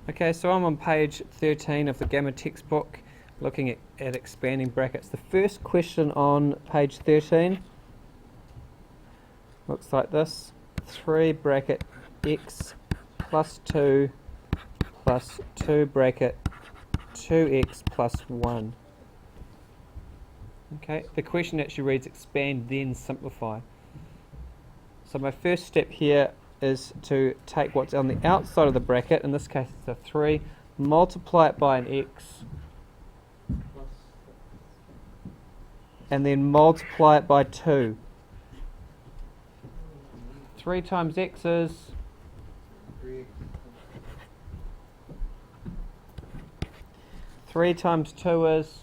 Okay, so I'm on page 13 of the Gamma textbook, looking at expanding brackets. The first question on page 13 looks like this. 3 bracket x plus 2 plus 2 bracket 2x plus 1. Okay, the question actually reads expand then simplify. So my first step here is to take what's on the outside of the bracket, in this case it's a 3, multiply it by an x, and then multiply it by 2. 3 times x is 3 times 2 is,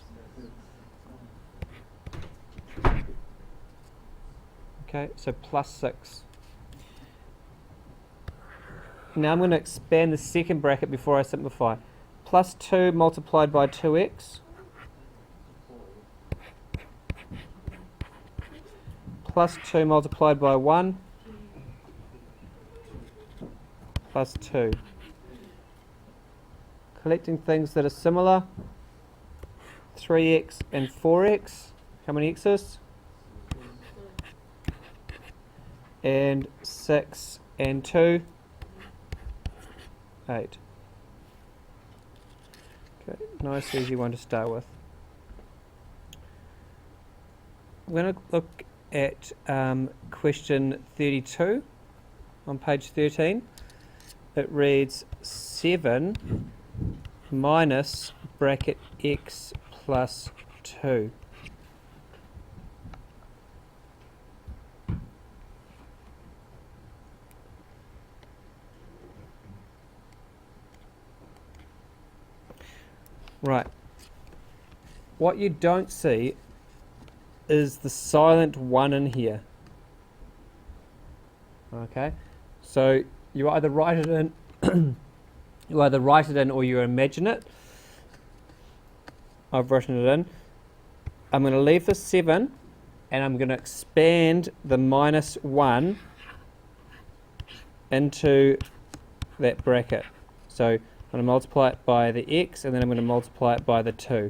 okay, so plus 6. Now I'm going to expand the second bracket before I simplify. Plus 2 multiplied by 2x plus 2 multiplied by 1 plus 2. Collecting things that are similar, 3x and 4x. How many x's? And 6 and 2, 8. Okay, nice easy one to start with. I'm going to look at question 32 on page 13. It reads 7 minus bracket x plus 2. Right. What you don't see is the silent 1 in here. Okay? So you either write it in or you imagine it. I've written it in. I'm going to leave the 7 and I'm going to expand the minus 1 into that bracket. So I'm going to multiply it by the x and then I'm going to multiply it by the 2.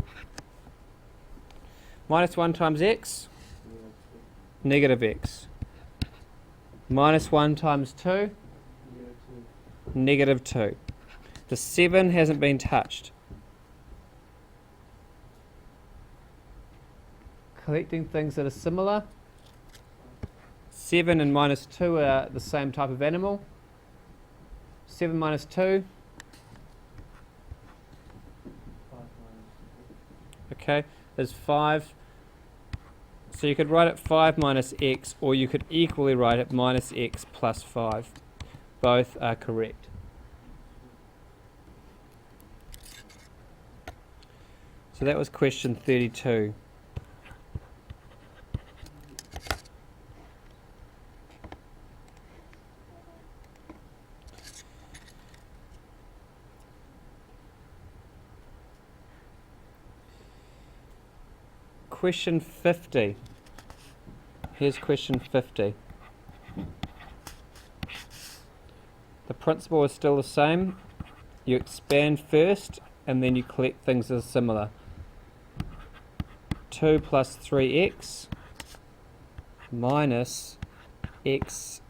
Minus 1 times x, negative x. Minus 1 times 2, negative 2. The 7 hasn't been touched. Collecting things that are similar. 7 and minus 2 are the same type of animal. 7 minus 2. Okay, is 5. So you could write it 5 minus x, or you could equally write it minus x plus 5. Both are correct. So that was question 32. Question 50. Here's question 50. The principle is still the same. You expand first and then you collect things that are similar. 2 plus 3x minus x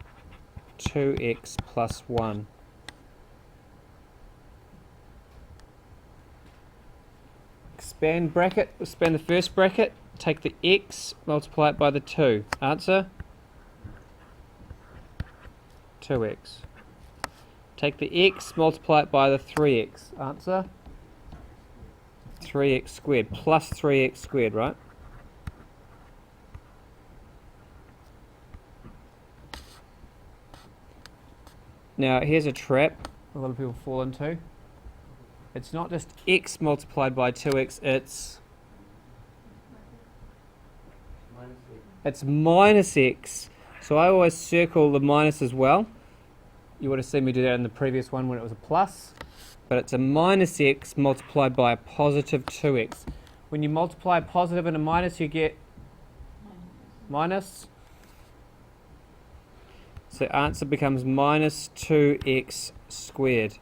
2x plus 1. Expand bracket, expand the first bracket, take the x, multiply it by the 2. Answer? 2x. Take the x, multiply it by the 3x. Answer? 3x squared, plus 3x squared, right? Now here's a trap a lot of people fall into. It's not just x multiplied by 2x, it's minus x. So I always circle the minus as well. You would have seen me do that in the previous one when it was a plus. But it's a minus x multiplied by a positive 2x. When you multiply a positive and a minus, you get minus. So answer becomes minus 2x squared.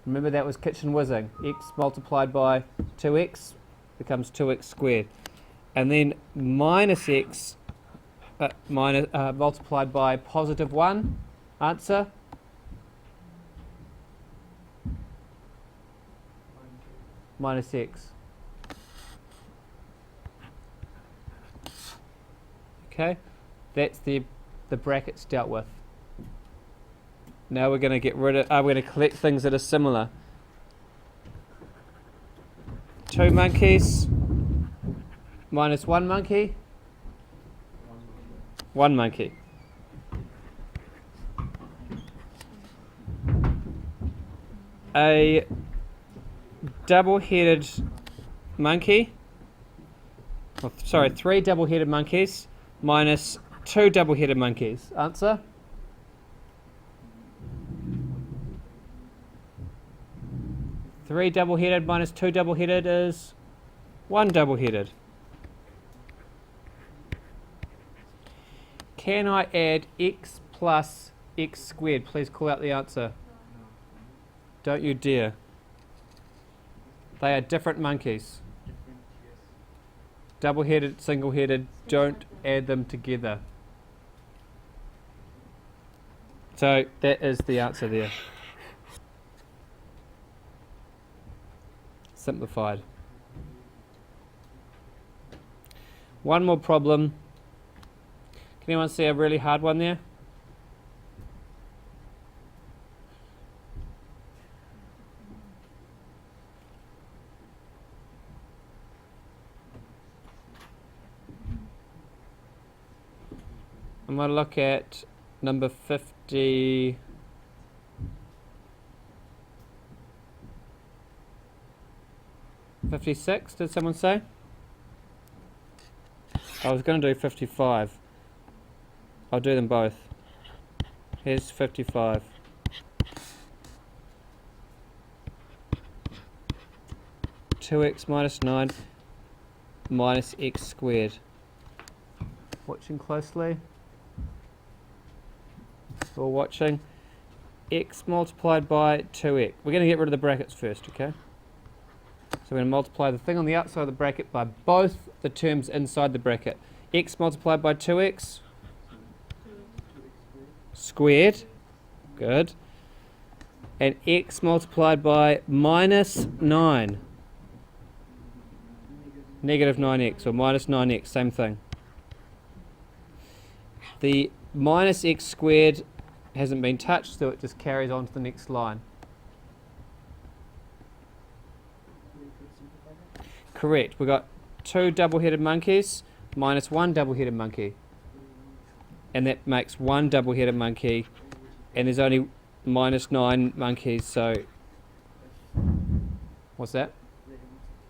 Remember that was kitchen whizzing. X multiplied by 2x becomes 2x squared. And then minus x multiplied by positive 1. Answer? Minus x. Okay, that's the brackets dealt with. Now we're going to get rid of, we're going to collect things that are similar. 2 monkeys minus 1 monkey. 1 monkey. A double-headed monkey. Oh, sorry, 3 double-headed monkeys minus 2 double-headed monkeys. Answer? Three double-headed minus 2 double-headed is 1 double-headed. Can I add x plus x squared? Please call out the answer. Don't you dare. They are different monkeys. Double-headed, single-headed, don't add them together. So that is the answer there. Simplified. One more problem. Can anyone see a really hard one there? I'm going to look at number 50. 56, did someone say? I was going to do 55. I'll do them both. Here's 55. Two x minus 9 minus x squared. Watching closely. Or watching. X multiplied by 2x. We're going to get rid of the brackets first, okay? So we're going to multiply the thing on the outside of the bracket by both the terms inside the bracket. X multiplied by 2x squared. Good. And x multiplied by minus 9. Negative 9x or minus 9x, same thing. The minus x squared hasn't been touched, so it just carries on to the next line. Correct. We've got 2 double-headed monkeys minus 1 double-headed monkey. And that makes 1 double-headed monkey. And there's only minus 9 monkeys, so... What's that?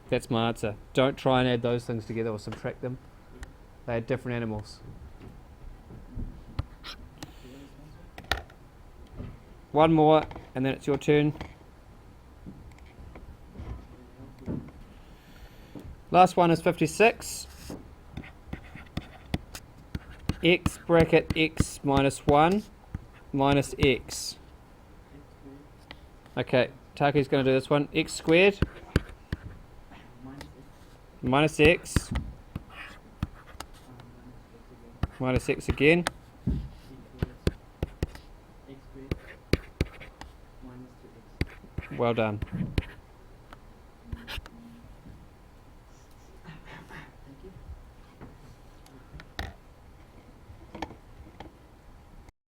That's my answer. Don't try and add those things together or subtract them. They are different animals. One more, and then it's your turn. Last one is 56. X bracket x minus 1 minus x. Okay, Taki's going to do this one. X squared minus x minus x again. Well done.